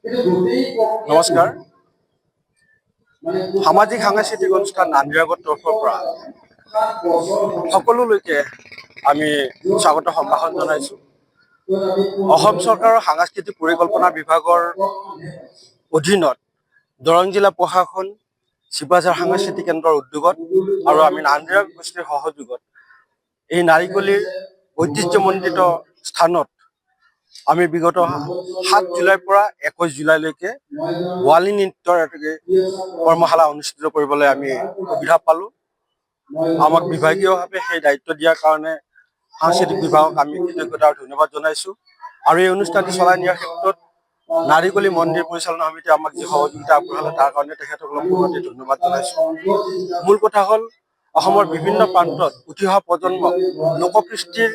নমস্কাৰ। সামাজিক সাংস্কৃতিক অনুষ্ঠান নান্দিৰাগৰ তৰফৰ পৰা সকলোলৈকে আমি স্বাগত সম্ভাষণ জনাইছো। অসম চৰকাৰৰ সাংস্কৃতিক পৰিকল্পনা বিভাগৰ অধীনত দৰং জিলা প্ৰশাসন, চিপাঝাৰ সাংস্কৃতিক কেন্দ্ৰৰ উদ্যোগত আৰু আমি নান্দিৰা গোষ্ঠীৰ সহযোগত এই নাৰিকলীৰ ঐতিহ্যমণ্ডিত স্থানত আমি বিগত 7 জুলাইৰ পৰা 21 জুলাইলৈকে গোৱালী নৃত্যৰ কৰ্মশালা অনুষ্ঠিত কৰিবলৈ আমি সুবিধা পালোঁ। আমাক বিভাগীয়ভাৱে সেই দায়িত্ব দিয়াৰ কাৰণে সাংস্কৃতিক বিভাগক আমি কৃতজ্ঞতা আৰু ধন্যবাদ জনাইছোঁ। আৰু এই অনুষ্ঠানটি চলাই নিয়াৰ ক্ষেত্ৰত নাৰিকলী মন্দিৰ পৰিচালনা সমিতিয়ে আমাক যি সহযোগিতা আগবঢ়ালে তাৰ কাৰণে তেখেতসকলক পুনৰতে ধন্যবাদ জনাইছোঁ। মূল কথা হ'ল অসমৰ বিভিন্ন প্ৰান্তত উঠি অহা প্ৰজন্মক লোককৃষ্টিৰ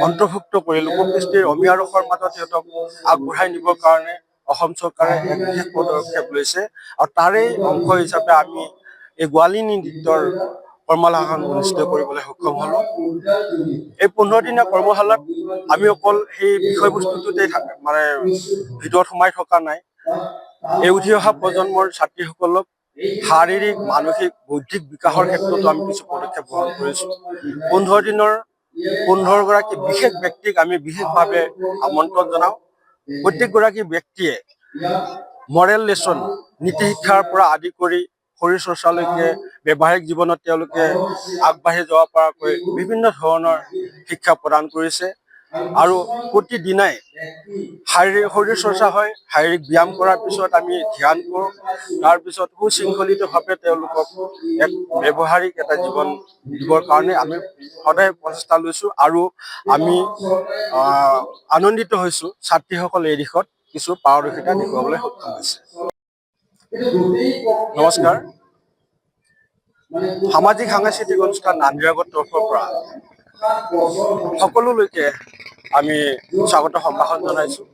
অন্তৰ্ভুক্ত কৰি লোককৃষ্টিৰ অমীয়া ৰসৰ মাজত সিহঁতক আগবঢ়াই নিবৰ কাৰণে অসম চৰকাৰে এক বিশেষ পদক্ষেপ লৈছে। আৰু তাৰে অংশ হিচাপে আমি এই গোৱালী নৃত্যৰ কৰ্মশালাখন অনুষ্ঠিত কৰিবলৈ সক্ষম হ'লোঁ। এই 15 দিনীয়া কৰ্মশালাত আমি অকল সেই বিষয়বস্তুটোতে ভিতৰত সোমাই থকা নাই। এই উঠি অহা প্ৰজন্মৰ ছাত্ৰীসকলক শাৰীৰিক, মানসিক, বৌদ্ধিক বিকাশৰ ক্ষেত্ৰতো আমি কিছু পদক্ষেপ গ্ৰহণ কৰিছোঁ। 15 দিনৰ 15 গৰাকী বিশেষ ব্যক্তিক আমি বিশেষভাৱে আমন্ত্ৰণ জনাওঁ। প্ৰত্যেকগৰাকী ব্যক্তিয়ে মৰেল লেচন, নীতি শিক্ষাৰ পৰা আদি কৰি শৰীৰ চৰ্চালৈকে ব্যৱহাৰিক জীৱনত তেওঁলোকে আগবাঢ়ি যাব পৰাকৈ বিভিন্ন ধৰণৰ শিক্ষা প্ৰদান কৰিছে। আৰু প্ৰতিদিনাই শৰীৰ চৰ্চা হয়, শাৰীৰিক ব্যায়াম কৰাৰ পিছত আমি ধ্যান কৰোঁ। তাৰপিছত সুশৃংখলিতভাৱে তেওঁলোকক এক ব্যৱহাৰিক এটা জীৱন দিবৰ কাৰণে আমি সদায় প্ৰচেষ্টা লৈছোঁ। আৰু আমি আনন্দিত হৈছোঁ ছাত্ৰীসকলে এই দিশত কিছু পাৰদৰ্শিতা দেখুৱাবলৈ সক্ষম হৈছে। নমস্কাৰ। সামাজিক সাংস্কৃতিক অনুষ্ঠান নান্দিৰাগৰ তৰফৰ পৰা সকলোলৈকে আমি স্বাগত সম্ভাষণ জনাইছোঁ।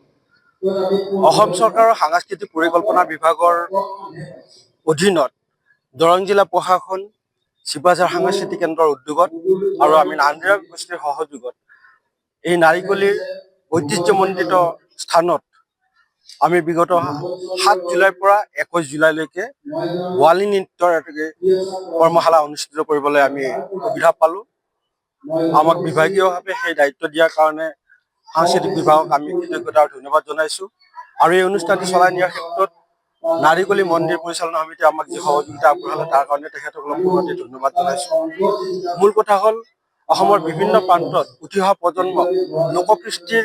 অসম চৰকাৰৰ সাংস্কৃতিক পৰিকল্পনা বিভাগৰ অধীনত দৰং জিলা প্ৰশাসন, চিপাঝাৰ সাংস্কৃতিক কেন্দ্ৰৰ উদ্যোগত আৰু আমি নান্দিৰা গোষ্ঠীৰ সহযোগত এই নাৰিকলীৰ ঐতিহ্যমণ্ডিত স্থানত আমি বিগত 7 জুলাইৰ পৰা 21 জুলাইলৈকে গোৱালী নৃত্যৰ কৰ্মশালা অনুষ্ঠিত কৰিবলৈ আমি সুবিধা পালোঁ। আমাক বিভাগীয়ভাৱে সেই দায়িত্ব দিয়াৰ কাৰণে সাংস্কৃতিক বিভাগক আমি কৃতজ্ঞতা আৰু ধন্যবাদ জনাইছোঁ। আৰু এই অনুষ্ঠানটি চলাই নিয়াৰ ক্ষেত্ৰত নাৰিকলী মন্দিৰ পৰিচালনা সমিতিয়ে আমাক যি সহযোগিতা আগবঢ়ালে তাৰ কাৰণে তেখেতসকলক পুনৰতে ধন্যবাদ জনাইছোঁ। মূল কথা হ'ল অসমৰ বিভিন্ন প্ৰান্তত উঠি অহা প্ৰজন্মক লোককৃষ্টিৰ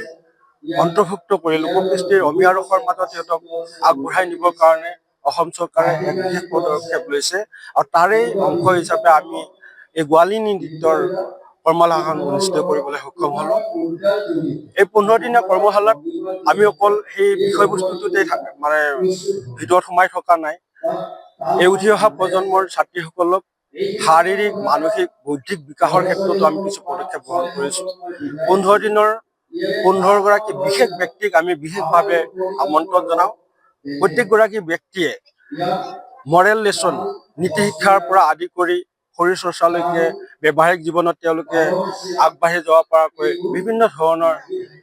অন্তৰ্ভুক্ত কৰি লোককৃষ্টিৰ অমীয়া ৰসৰ মাজত সিহঁতক আগবঢ়াই নিবৰ কাৰণে অসম চৰকাৰে এক বিশেষ পদক্ষেপ লৈছে। আৰু তাৰে অংশ হিচাপে আমি এই গোৱালী নৃত্যৰ কৰ্মশালাখন অনুষ্ঠিত কৰিবলৈ সক্ষম হ'লোঁ। এই 15 দিনীয়া কৰ্মশালাত আমি অকল সেই বিষয়বস্তুটোতে ভিতৰত সোমাই থকা নাই। এই উঠি অহা প্ৰজন্মৰ ছাত্ৰীসকলক শাৰীৰিক, মানসিক, বৌদ্ধিক বিকাশৰ ক্ষেত্ৰতো আমি কিছু পদক্ষেপ গ্ৰহণ কৰিছোঁ। 15 দিনৰ 15 গৰাকী বিশেষ ব্যক্তিক আমি বিশেষভাৱে আমন্ত্ৰণ জনাওঁ। প্ৰত্যেকগৰাকী ব্যক্তিয়ে মৰেল লেচন, নীতি শিক্ষাৰ পৰা আদি কৰি শৰীৰ চৰ্চালৈকে ব্যৱহাৰিক জীৱনত তেওঁলোকে আগবাঢ়ি যাব পৰাকৈ বিভিন্ন ধৰণৰ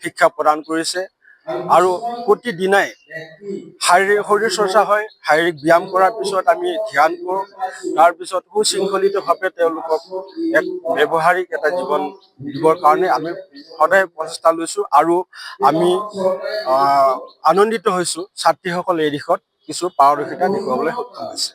শিক্ষা প্ৰদান কৰিছে। আৰু প্ৰতিদিনাই শৰীৰ চৰ্চা হয়, শাৰীৰিক ব্যায়াম কৰাৰ পিছত আমি ধ্যান কৰোঁ। তাৰপিছত সুশৃংখলিতভাৱে তেওঁলোকক এক ব্যৱহাৰিক এটা জীৱন দিবৰ কাৰণে আমি সদায় প্ৰচেষ্টা লৈছোঁ। আৰু আমি আনন্দিত হৈছোঁ ছাত্ৰীসকলে এই দিশত কিছু পাৰদৰ্শিতা দেখুৱাবলৈ সক্ষম হৈছে।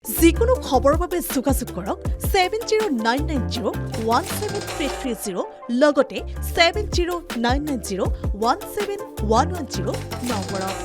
যিকোনো খবৰৰ বাবে যোগাযোগ কৰক 7099017330 লগতে 7099017110 নম্বৰত।